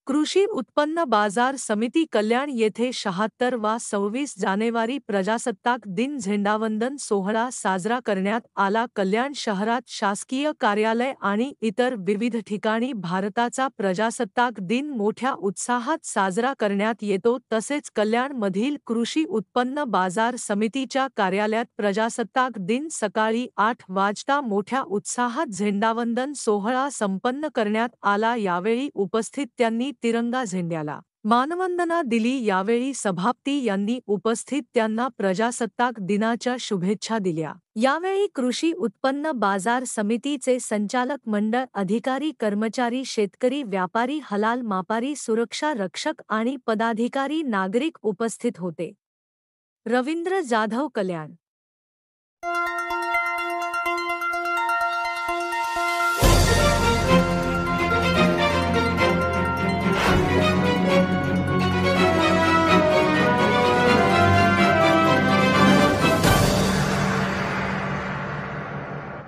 कृषी उत्पन्न बाजार समिती कल्याण येथे 76 वा 26 जानेवारी प्रजासत्ताक दिन झेंडावंदन सोहळा साजरा करण्यात आला. कल्याण शहरात शासकीय कार्यालय आणि इतर विविध ठिकाणी भारताचा प्रजासत्ताक दिन मोठ्या उत्साहात साजरा करण्यात येतो. तसेच कल्याणमधील कृषी उत्पन्न बाजार समितीच्या कार्यालयात प्रजासत्ताक दिन सकाळी 8 वाजता मोठ्या उत्साहात झेंडावंदन सोहळा संपन्न करण्यात आला. यावेळी उपस्थितांनी तिरंगा झेंड्याला मानवंदना दिली. यावेळी सभापती यांनी उपस्थितांना प्रजासत्ताक दिनाच्या शुभेच्छा दिल्या. यावेळी कृषी उत्पन्न बाजार समितीचे संचालक मंडळ अधिकारी, कर्मचारी, शेतकरी, व्यापारी, हलाल मापारी, सुरक्षा रक्षक आणि पदाधिकारी, नागरिक उपस्थित होते. रवींद्र जाधव, कल्याण.